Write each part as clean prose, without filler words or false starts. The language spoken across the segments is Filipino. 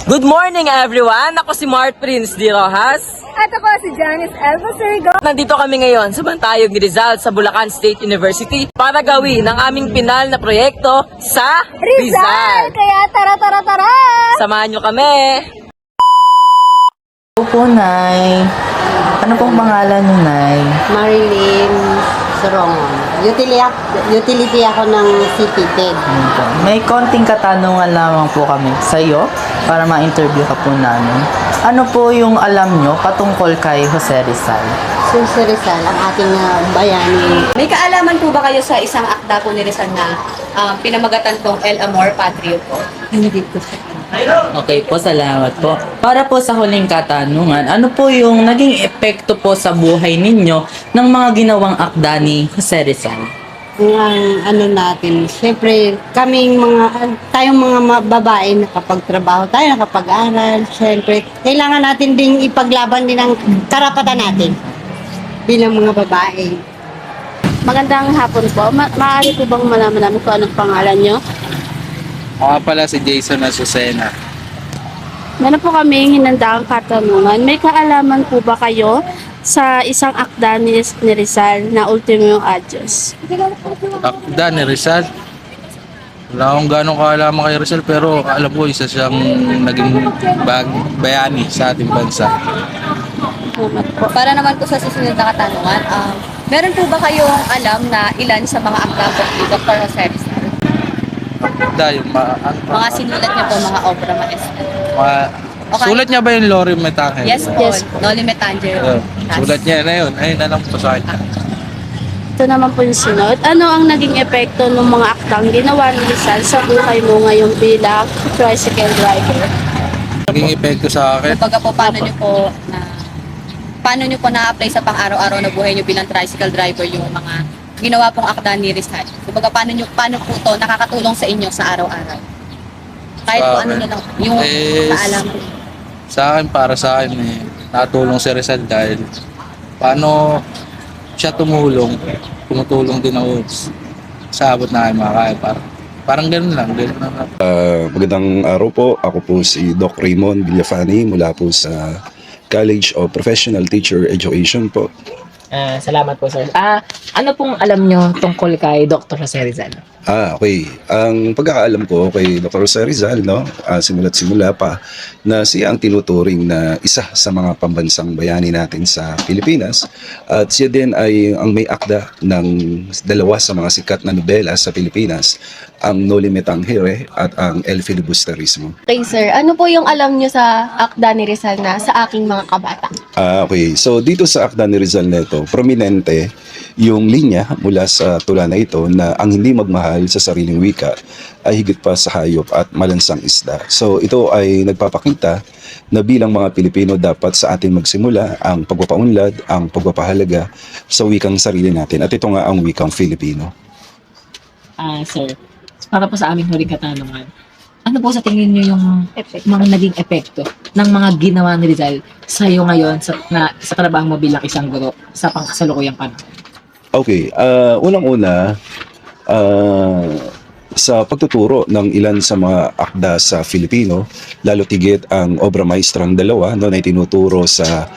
Good morning everyone! Ako si Mart Prince D. Rojas. At ako si Janice Elva Sirigo. Nandito kami ngayon sa Bantayog ni Rizal sa Bulacan State University para gawin ang aming pinal na proyekto sa Rizal. Kaya tara! Samahan nyo kami! Opo, Nay. Ano pong pangalan niyo, Nay? Marilyn Sorongon. Utility ako ng CPTED. May konting katanungan lamang po kami sa iyo para ma-interview ka po namin. Ano po yung alam nyo patungkol kay Jose Rizal? Si Rizal, ang ating bayani. May kaalaman po ba kayo sa isang akda po ni Rizal na pinamagatan pong El Amor Patrio po? Hindi ko sa Okay po, salamat po. Para po sa huling katanungan, ano po yung naging epekto po sa buhay ninyo ng mga ginawang akda ni Jose Rizal? ang ano natin. Siyempre, tayong mga babae, nakapagtrabaho tayo, nakapag-aral. Siyempre, kailangan natin ding ipaglaban din ang karapatan natin bilang mga babae. Magandang hapon po. Maaari po bang malaman namin kung anong pangalan nyo? Ako pala si Jason Azucena. Meron po kami hinandaang katanungan. May kaalaman po ba kayo sa isang akda ni Rizal na Ultimo Adios? Akda ni Rizal. Wala akong gano'ng kaalaman kay Rizal pero alam ko isa siyang naging bayani sa ating bansa. Salamat po. Para naman po sa susunod na katanungan, meron po ba kayong alam na ilan sa mga akda po ni Dr. Jose Rizal? Akda yung Mga sinulat niya po, mga obra maestra. Okay. Sulat niya ba yung Lori Metangel? Yes po. Noli Me Tangere. Sulat niya na yun. Ayun na lang po sa akin. Ito naman po yung sunod. Ano ang naging epekto ng mga aktang ginawa ni Rizal sa buhay mo ngayon bilang tricycle driver? Naging epekto sa akin. Kumbaga po, paano nyo po na-apply sa pang-araw-araw na buhay nyo bilang tricycle driver yung mga ginawa pong akda ni Rizal? Kumbaga, paano po ito nakakatulong sa inyo sa araw-araw? Kahit po ano na lang, yung kaalaman. Para sa akin, natulong si Rizal dahil paano siya tumulong din ako sa abot na aking makakaya. Parang ganun lang. Magandang araw po. Ako po si Doc Raymond Villafani mula po sa College of Professional Teacher Education po. Salamat po sir. Ano pong alam nyo tungkol kay Dr. Jose Rizal? Okay. Ang pagkakaalam ko kay Dr. Jose Rizal, simula't simula pa, na siya ang tinuturing na isa sa mga pambansang bayani natin sa Pilipinas. At siya din ay ang may akda ng dalawa sa mga sikat na nobela sa Pilipinas, ang Noli Me Tangere at ang El Filibusterismo. Okay sir, ano po yung alam nyo sa akda ni Rizal na sa aking mga kabata? Okay. So dito sa akda ni Rizal neto, prominente yung linya mula sa tula na ito na ang hindi magmahal sa sariling wika ay higit pa sa hayop at malansang isda. So ito ay nagpapakita na bilang mga Pilipino dapat sa atin magsimula ang pagpapaunlad, ang pagpapahalaga sa wikang sarili natin. At ito nga ang wikang Filipino. Sir, para po sa aming huling katanungan, ano po sa tingin nyo yung mga naging epekto ng mga ginawa ni Rizal sa iyo ngayon sa trabaho mo bilang isang guro sa pangkasalukuyang panahon? Okay, unang-una, sa pagtuturo ng ilan sa mga akda sa Filipino, lalo tigit ang obra maestrang dalawa na itinuturo sa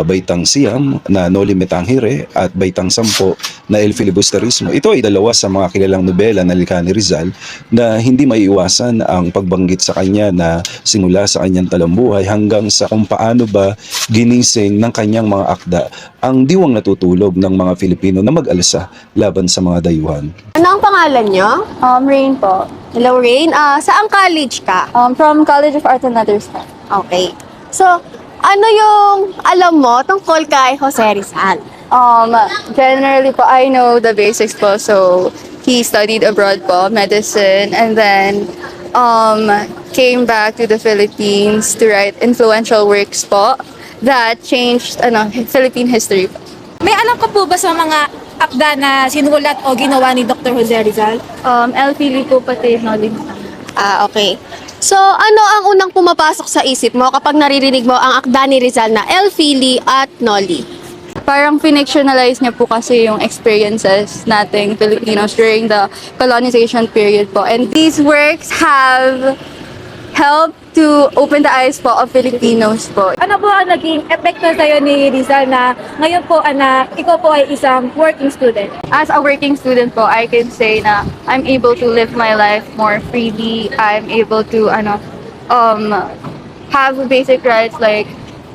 Baitang Siam na Noli Me Tangere at Baitang Sampo na El Filibusterismo. Ito ay dalawa sa mga kilalang nobela na likha ni Rizal na hindi maiiwasan ang pagbanggit sa kanya na simula sa kanyang talambuhay hanggang sa kung paano ba ginising ng kanyang mga akda ang diwang natutulog ng mga Filipino na mag-alsa laban sa mga dayuhan. Ano ang pangalan nyo? Rain po. Hello Rain, saan college ka? From College of Art and Letters po. Okay. So, ano yung alam mo tungkol kay Jose Rizal? Generally po, I know the basics po. So, he studied abroad po, medicine, and then came back to the Philippines to write influential works po that changed Philippine history po. May alam ka po ba sa mga akda na sinulat o ginawa ni Dr. Jose Rizal? El Fili po pati Noli. Okay. So, ano ang unang pumapasok sa isip mo kapag naririnig mo ang akda ni Rizal na El Fili at Noli? Parang finictionalize niya po kasi yung experiences nating Filipinos during the colonization period po. And These works have helped to open the eyes po of Filipinos po. Ano po ang naging epekto sa'yo ni Rizal na ngayon po anak, ikaw po ay isang working student? As a working student po, I can say na I'm able to live my life more freely. I'm able to have basic rights like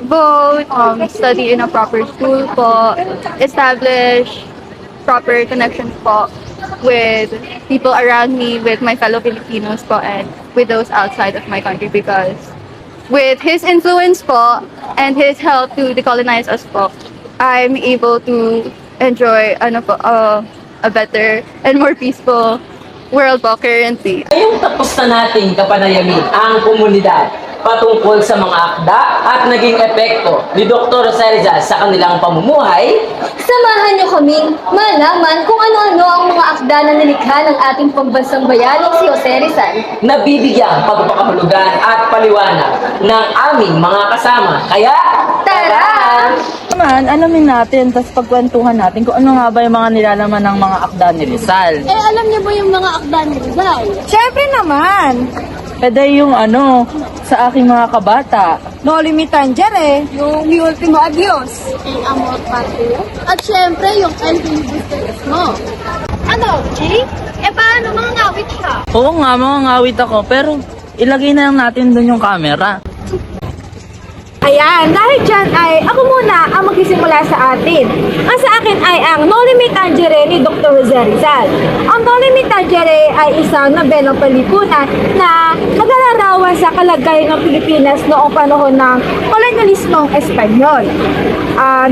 vote, study in a proper school po, establish proper connections po with people around me, with my fellow Filipinos po, and with those outside of my country, because with his influence po and his help to decolonize us po, I'm able to enjoy a better and more peaceful world po currently. Ngayong tapos na nating kapanayamin ang komunidad patungkol sa mga akda at naging epekto ni Dr. Rizal sa kanilang pamumuhay, Samahan niyo kaming malaman kung ano-ano ang mga akda na nilikha ng ating pambansang bayani si Jose Rizal. na bibigyang pagpapakahulugan at paliwanag ng aming mga kasama. Kaya, Tara! Naman, alamin natin, tapos pagkwentuhan natin kung ano nga ba yung mga nilalaman ng mga akda ni Rizal. Alam niyo ba yung mga akda ni Rizal? Siyempre naman! Pwede yung sa aking mga kabata. No limitan dyan eh. Yung Mi Ultimo Adios. El Amor Patrio. At syempre, yung El Filibusterismo. Ano, Jake? Paano mga ngawit siya? Oo nga, mga ngawit ako, pero ilagay na lang natin doon yung camera. Ayan, dahil dyan ay ako muna ang magsisimula sa atin. Ang sa akin ay ang No Limit Tangere ni Dr. Jose Rizal. Ang No Limit Tangere ay isang nobelang palipunan na naglalarawan sa kalagayan ng Pilipinas noong panahon ng kolonyalismong Espanyol.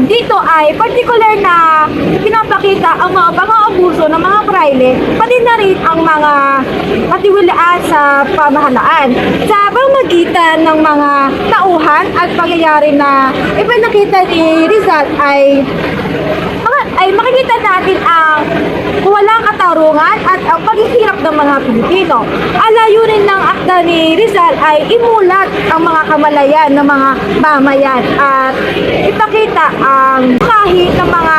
Dito ay particular na pinapakita ang mga pang-aabuso ng mga praile, pati na rin ang mga katiwilaan sa pamahalaan sa pamagitan ng mga tauhan at pangyayari na ipinakita ni Rizal ay makikita natin ang walang katarungan at ang paghihirap ng mga Pilipino. Ang layunin ng akda ni Rizal ay imulat ang mga kamalayan ng mga mamayan at ipakita ang kahit ng mga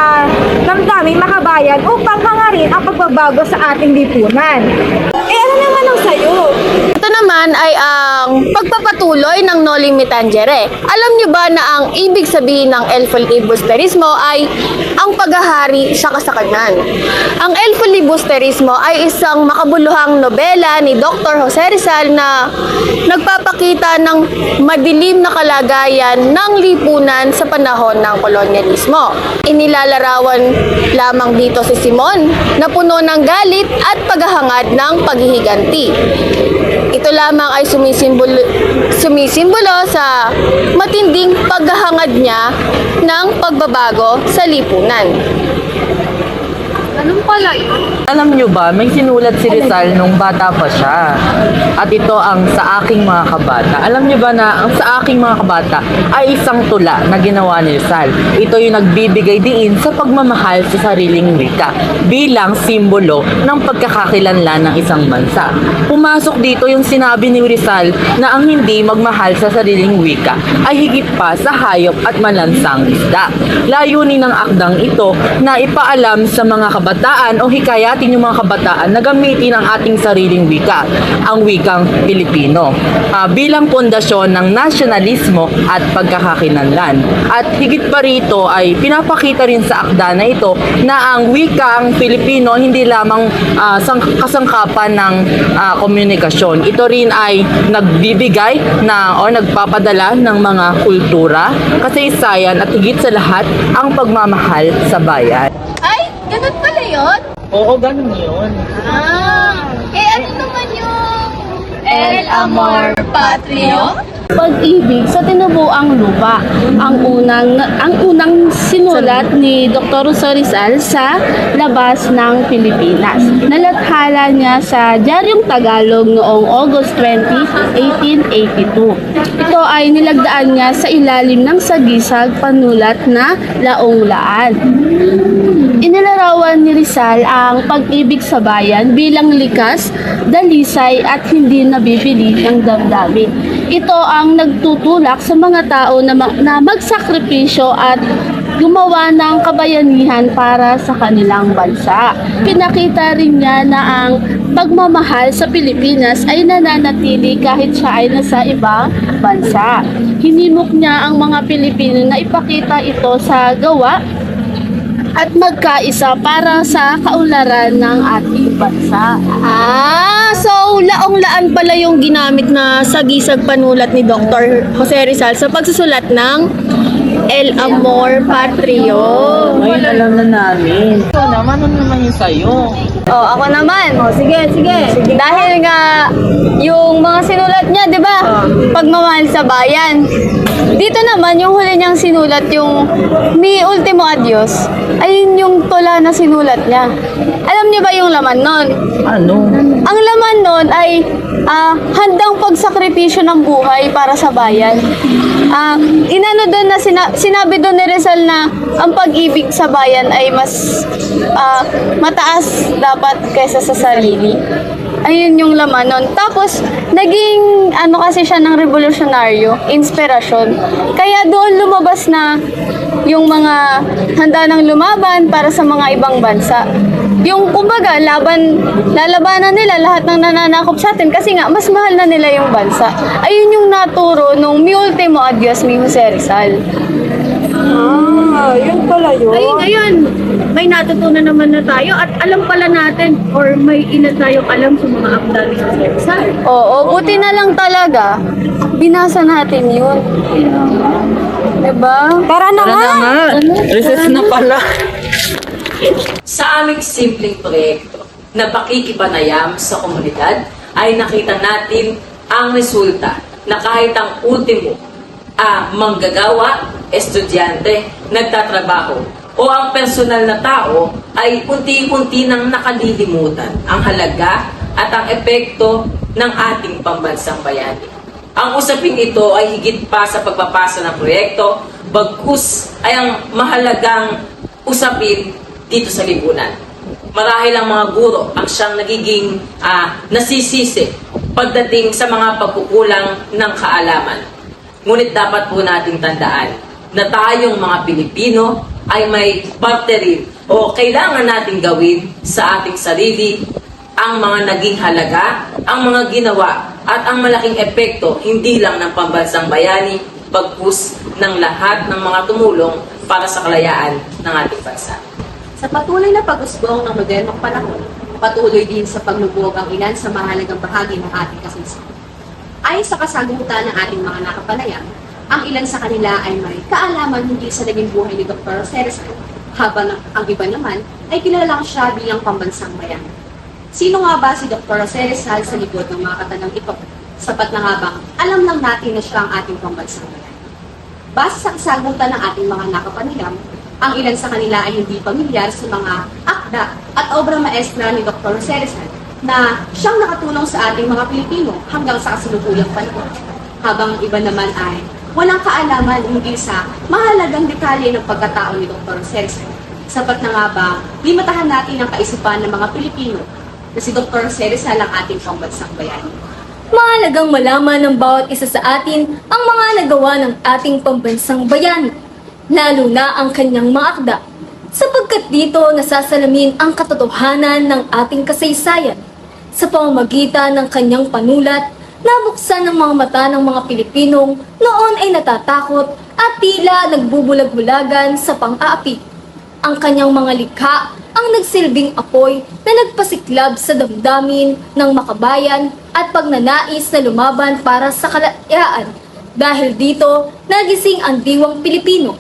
damdaming makabayan upang hangarin ang pagbabago sa ating lipunan. Ano naman ang sayo? Ito naman ay ang pagpapatuloy ng No Limit Tangere. Alam niyo ba na ang ibig sabihin ng El Filibusterismo ay ang paghahari sa kasakanan? Ang El Filibusterismo ay isang makabuluhang nobela ni Dr. Jose Rizal na nagpapakita ng madilim na kalagayan ng lipunan sa panahon ng kolonyalismo. Inilalarawan lamang dito si Simon na puno ng galit at paghahangad ng paghihiganti. Ito lamang ay sumisimbolo sa matinding paghahangad niya ng pagbabago sa lipunan. Anong pala yun? Alam nyo ba, may sinulat si Rizal nung bata pa siya. At ito ang Sa Aking Mga Kabata. Alam nyo ba na ang Sa Aking Mga Kabata ay isang tula na ginawa ni Rizal. Ito yung nagbibigay diin sa pagmamahal sa sariling wika bilang simbolo ng pagkakakilanlan ng isang bansa. Pumasok dito yung sinabi ni Rizal na ang hindi magmahal sa sariling wika ay higit pa sa hayop at malansang isda. Layunin ng akdang ito na ipaalam sa mga kabataan o hikayatin yung mga kabataan na gamitin ang ating sariling wika, ang wikang Pilipino, bilang pundasyon ng nasyonalismo at pagkakakinlanlan. At higit pa rito ay pinapakita rin sa akda na ito na ang wikang Pilipino hindi lamang kasangkapan ng komunikasyon. Ito rin ay nagbibigay o nagpapadala ng mga kultura, kasaysayan at higit sa lahat ang pagmamahal sa bayan. Ay, ganun pala yun? Oo, ganun yun. Ano naman yung El Amor Patrio? Pag-ibig sa tinubuang lupa, ang unang sinulat ni Dr. Jose Rizal sa labas ng Pilipinas. Nalathala niya sa Diaryong Tagalog noong August 20, 1882. Ito ay nilagdaan niya sa ilalim ng sagisag panulat na Laong Laan. Inilarawan ni Rizal ang pag-ibig sa bayan bilang likas, dalisay at hindi nabibili ng damdamin. Ito ang nagtutulak sa mga tao na magsakripisyo at gumawa ng kabayanihan para sa kanilang bansa. Pinakita rin niya na ang pagmamahal sa Pilipinas ay nananatili kahit siya ay nasa ibang bansa. Hinimok niya ang mga Pilipino na ipakita ito sa gawa at magkaisa para sa kaunlaran ng ating bansa. So laong-laan pala yung ginamit na sagisag panulat ni Dr. Jose Rizal sa pagsusulat ng El Amor Patrio. Ngayon alam na namin. Ito naman, ano naman yung sa'yo? Oh, ako naman. Oh, sige. Dahil nga yung mga sinulat niya, 'di ba? Pagmamahal sa bayan. Dito naman yung huli niyang sinulat, yung Mi Ultimo Adios. Ayun yung tula na sinulat niya. Alam niyo ba yung laman nun? Ano? Ang laman nun ay handang pagsakripisyo ng buhay para sa bayan. Inano doon na sinabi doon ni Rizal na ang pag-ibig sa bayan ay mas mataas dapat kaysa sa sarili. Ayun yung laman nun. Tapos, naging kasi siya ng revolusyonaryo, inspirasyon. Kaya doon lumabas na yung mga handa ng lumaban para sa mga ibang bansa. Yung kumbaga, lalabanan nila lahat ng nananakop sa atin kasi nga, mas mahal na nila yung bansa. Ayun yung naturo nung Mi Ultimo Adios ni Jose Rizal. Yun pala yun. Ayun, may natutunan naman na tayo at alam pala natin or may ilan tayong alam sa mga akda ni Jose Rizal. Oo, buti na lang talaga. Binasa natin yun. Diba? Tara na nga. Recess na pala. Sa aming simpleng proyekto na pakikipanayam sa komunidad ay nakita natin ang resulta na kahit ang ultimo manggagawa, estudyante, nagtatrabaho o ang personal na tao ay unti-unti nang nakalilimutan ang halaga at ang epekto ng ating pambansang bayani. Ang usaping ito ay higit pa sa pagpapasa ng proyekto, bagkus ay ang mahalagang usapin dito sa lipunan. Marahil ang mga guro ang siyang nagiging nasisisi pagdating sa mga pagkukulang ng kaalaman. Ngunit dapat po nating tandaan na tayong mga Pilipino ay may parte rin o kailangan nating gawin sa ating sarili ang mga naging halaga, ang mga ginawa at ang malaking epekto hindi lang ng pambansang bayani, bagkus ng lahat ng mga tumulong para sa kalayaan ng ating bansa. Sa patuloy na pag-usbong ng modernong panahon, patuloy din sa paglubog ang ilan sa mahalagang bahagi ng ating kasaysayan. Ayon sa kasagutan ng ating mga nakapanayam, ang ilan sa kanila ay may kaalaman hindi sa naging buhay ni Dr. Jose Rizal, habang ang iba naman ay kilalang siya bilang pambansang bayan. Sino nga ba si Dr. Jose Rizal sa likod ng mga katanang ito? Sapat na nga bang alam lang natin na siya ang ating pambansang bayan? Base sa kasagutan ng ating mga nakapanayam, ang ilan sa kanila ay hindi pamilyar sa mga akda at obra maestra ni Dr. Jose Rizal na siyang nakatulong sa ating mga Pilipino hanggang sa kasalukuyang panahon. Habang iba naman ay walang kaalaman hindi sa mahalagang detalye ng pagkatao ni Dr. Jose Rizal. Sapat na nga ba, limatahan natin ang kaisipan ng mga Pilipino na si Dr. Jose Rizal ang ating pambansang bayani. Mahalagang malaman ng bawat isa sa atin ang mga nagawa ng ating pambansang bayani, lalo na ang kanyang mga akda, sapagkat dito nasasalamin ang katotohanan ng ating kasaysayan. Sa pamamagitan ng kanyang panulat, nabuksan ng mga mata ng mga Pilipinong noon ay natatakot at tila nagbubulag-bulagan sa pang-aapi. Ang kanyang mga likha ang nagsilbing apoy na nagpasiklab sa damdamin ng makabayan at pagnanais na lumaban para sa kalayaan. Dahil dito, nagising ang diwang Pilipino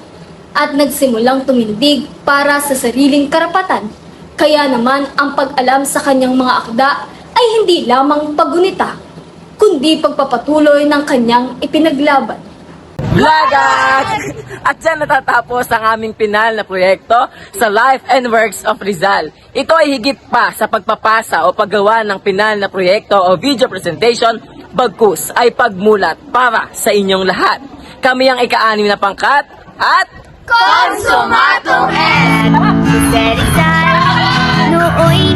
at nagsimulang tumindig para sa sariling karapatan. Kaya naman ang pag-alam sa kanyang mga akda ay hindi lamang paggunita, kundi pagpapatuloy ng kanyang ipinaglaban. Lagat! At dyan natatapos ang aming pinal na proyekto sa Life and Works of Rizal. Ito ay higit pa sa pagpapasa o paggawa ng pinal na proyekto o video presentation, bagkus ay pagmulat para sa inyong lahat. Kami ang ika-6 na pangkat at Consumatum est! Jose Rizal, nooy